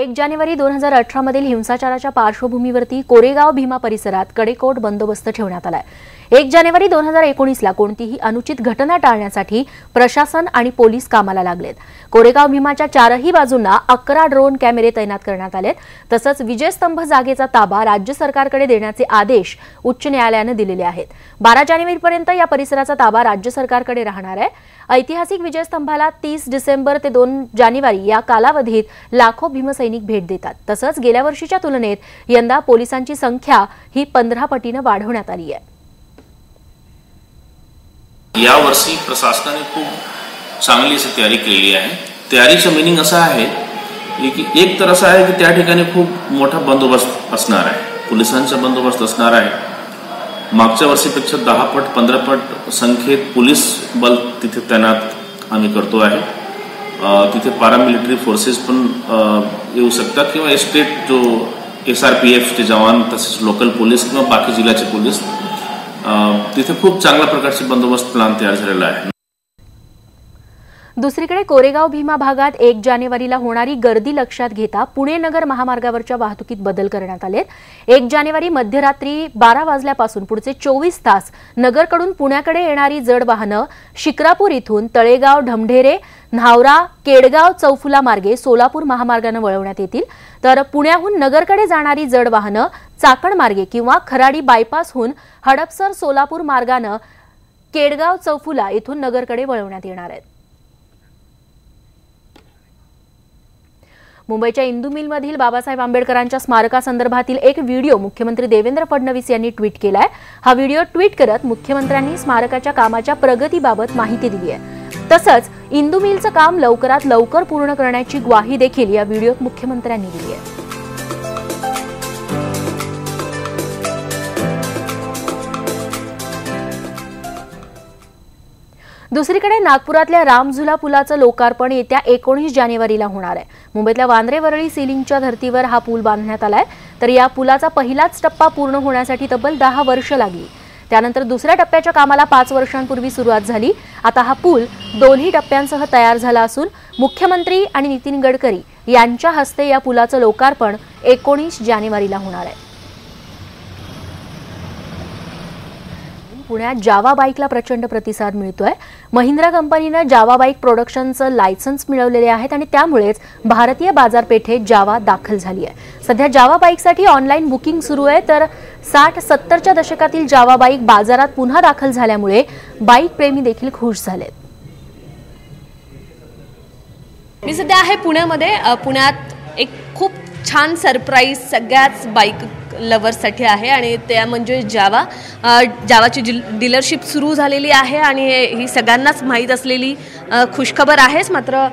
1 जानेवारी 2018 मधील हिंसाचाराच्या पार्श्वभूमीवरती कोरेगाव भीमा परिसरात कडेकोट बंदोबस्त ठेवण्यात आलाय। 1 जानेवारी 2019 ला कोणतीही अनुचित घटना टाळण्यासाठी प्रशासन आणि पोलीस कामाला लागलेत। कोरेगाव भीमाच्या चारही बाजूंना 11 ड्रोन कॅमेरे तैनात करण्यात आलेत। तसंच विजयस्तंभ जागेचा ताबा राज्य सरकारकडे देण्याचे आदेश उच्च न्यायालयाने दिलेले आहेत। 12 जानेवारीपर्यंत या परिसराचा ताबा राज्य सरकारकडे राहणार आहे। ऐतिहासिक विजयस्तंभाला 30 डिसेंबर ते 2 जानेवारी या कालावधीत लाखो भीमसैनिक भेट देतात। तसंच गेल्या वर्षीच्या तुलनेत यंदा पोलिसांची संख्या ही 15 पटीने वाढवण्यात आली आहे। या वर्षी प्रशासनाने खूप चांगली अशी तयारी केली आहे। तयारीचं मीनिंग असं आहे की एक तर असं आहे की त्या ठिकाणी खूप मोठा बंदोबस्त असणार आहे, पोलिसांचा बंदोबस्त असणार आहे। मागच्या वर्षीपेक्षा 10 पट 15 पट संख्येत पोलीस बल तिथे तैनात आम्ही करतो आहे। तिथे पॅरामिलिटरी फोर्सेस पण येऊ शकतात किंवा स्टेट जो SRPF चे जवान तसेच लोकल पोलीस किंवा बाकी जिल्ह्याचे पोलीस तिथे खूप चांगल्या प्रकारचे बंदोबस्त प्लान तयार झालेला आहे। दुसरीकडे कोरेगाव भीमा भागात 1 जानेवारीला होणारी गर्दी लक्षात घेता पुणे नगर महामार्गावरच्या वाहतुकीत बदल करण्यात आलेत। 1 जानेवारी मध्यरात्री 12 वाजल्यापासून पुढचे 24 तास नगरकडून पुण्याकडे येणारी जड वाहनं शिक्रापूर इथून तळेगाव ढमढेरे न्हावरा केडगाव चौफुला मार्गे सोलापूर महामार्गाने वळवण्यात येतील। तर पुण्याहून नगरकडे जाणारी जड वाहनं चाकण मार्गे किंवा खराडी बायपासहून हडपसर सोलापूर मार्गाने केडगाव चौफुला इथून नगरकडे वळवण्यात येणार आहेत। मुंबईच्या इंदू मिलमधील बाबासाहेब आंबेडकरांच्या स्मारकासंदर्भातील एक व्हिडिओ मुख्यमंत्री देवेंद्र फडणवीस यांनी ट्विट केलाय। हा व्हिडिओ ट्विट करत मुख्यमंत्र्यांनी स्मारकाच्या कामाच्या प्रगतीबाबत माहिती दिली आहे। तसंच इंदू मिलचं काम लवकरात लवकर पूर्ण करण्याची ग्वाही देखील या व्हिडिओत मुख्यमंत्र्यांनी दिली आहे। दुसरीकडे नागपुरातल्या रामझुला पुलाचं लोकार्पण येत्या 19 जानेवारीला होणार आहे। मुंबईतल्या वांद्रे वरळी सिलिंगच्या धर्तीवर हा पूल बांधण्यात आलाय। तर या पुलाचा पहिलाच टप्पा पूर्ण होण्यासाठी तब्बल 10 वर्ष लागली। त्यानंतर दुसऱ्या टप्प्याच्या कामाला 5 वर्षांपूर्वी सुरुवात झाली। आता हा पूल दोन्ही टप्प्यांसह तयार झाला असून मुख्यमंत्री आणि नितीन गडकरी यांच्या हस्ते या पुलाचं लोकार्पण 19 जानेवारीला होणार आहे। पुण्यात जावा बाईकला प्रचंड प्रतिसाद मिळतोय। महिंद्रा कंपनीने जावा बाईक प्रोडक्शनचं लायसन्स मिळवलेले आहेत आणि त्यामुळेच भारतीय बाजारपेठेत जावा दाखल झाली आहे। सध्या जावा बाईकसाठी ऑनलाईन बुकिंग सुरू आहे। तर 60-70च्या दशकातील जावा बाईक बाजारात पुन्हा दाखल झाल्यामुळे बाईक प्रेमी देखील खुश झालेत। मी सध्या आहे पुण्यामध्ये। पुण्यात एक खूप छान सरप्राईज सगळ्याच बाईक लवर्ससाठी आहे आणि त्या म्हणजे जावाची डीलरशिप सुरू झालेली आहे आणि ही सगळ्यांनाच माहीत असलेली खुशखबर आहेच। मात्र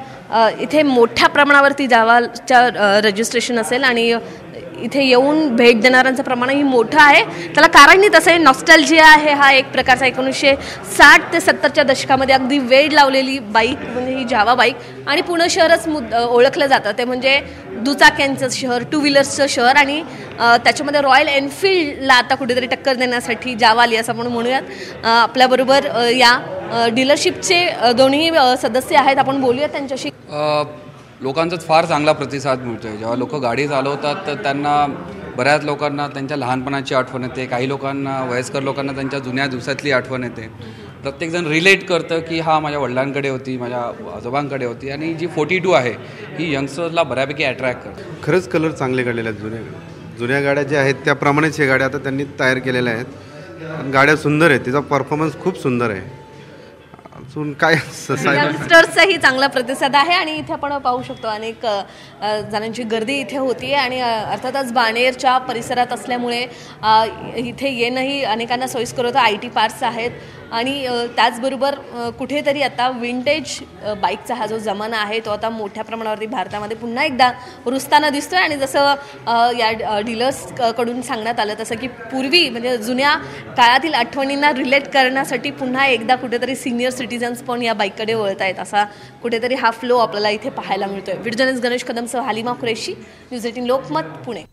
इथे मोठ्या प्रमाणावरती जावाच्या रजिस्ट्रेशन असेल आणि इथे येऊन भेट देणाऱ्यांचं प्रमाणही मोठं आहे। त्याला कारणही तसं आहे, नॉस्टॅल्जिया आहे। हा एक प्रकारचा 1960 ते 70च्या दशकामध्ये अगदी वेड लावलेली बाईक म्हणजे ही जावा बाईक आणि पुणे शहरच ओळखलं जातं ते म्हणजे दुचाक्यांचं शहर, टू व्हीलर्सचं शहर आणि त्याच्यामध्ये रॉयल एनफिल्डला आता कुठेतरी टक्कर देण्यासाठी जावा आली असं आपण म्हणूयात। आपल्याबरोबर या डीलरशिपचे दोन्ही सदस्य आहेत, आपण बोलूयात त्यांच्याशी। लोकांचाच फार चांगला प्रतिसाद मिळतोय। जेव्हा लोक गाडी चालवतात तर त्यांना बऱ्याच लोकांना त्यांच्या लहानपणाची आठवण येते, काही लोकांना वयस्कर लोकांना त्यांच्या जुन्या दिवसातली आठवण येते। प्रत्येकजण रिलेट करतं की हा माझ्या वडिलांकडे होती, माझ्या आजोबांकडे होती आणि जी 42 आहे ही यंगस्टर्सला बऱ्यापैकी अट्रॅक्ट करते। खरंच कलर चांगले काढलेले आहेत। जुन्या गाड्या ज्या आहेत त्याप्रमाणेच हे गाड्या आता त्यांनी तयार केलेल्या आहेत। गाड्या सुंदर आहेत, तिचा परफॉर्मन्स खूप सुंदर आहे। काय यंगस्टर्सचाही चांगला प्रतिसाद आहे आणि इथे आपण पाहू शकतो अनेक जणांची गर्दी इथे होती आणि अर्थातच बाणेरच्या परिसरात असल्यामुळे इथे येणंही अनेकांना सोयीस्कर होतं। IT पार्क्स आहेत आणि त्याचबरोबर कुठेतरी आता विंटेज बाईकचा हा जो जमाना आहे तो आता मोठ्या प्रमाणावरती भारतामध्ये पुन्हा एकदा रुजताना दिसतोय आणि जसं या डीलर्सकडून सांगण्यात आलं तसं की पूर्वी म्हणजे जुन्या काळातील आठवणींना रिलेट करण्यासाठी पुन्हा एकदा कुठेतरी सिनियर सिटीजन्स पण या बाईककडे वळत आहेत असा कुठेतरी हा फ्लो आपल्याला इथे पाहायला मिळतोय। व्हिडिओ जर्नलिस्ट गणेश कदमसह हालिमा कुरेशी, न्यूज 18 लोकमत, पुणे।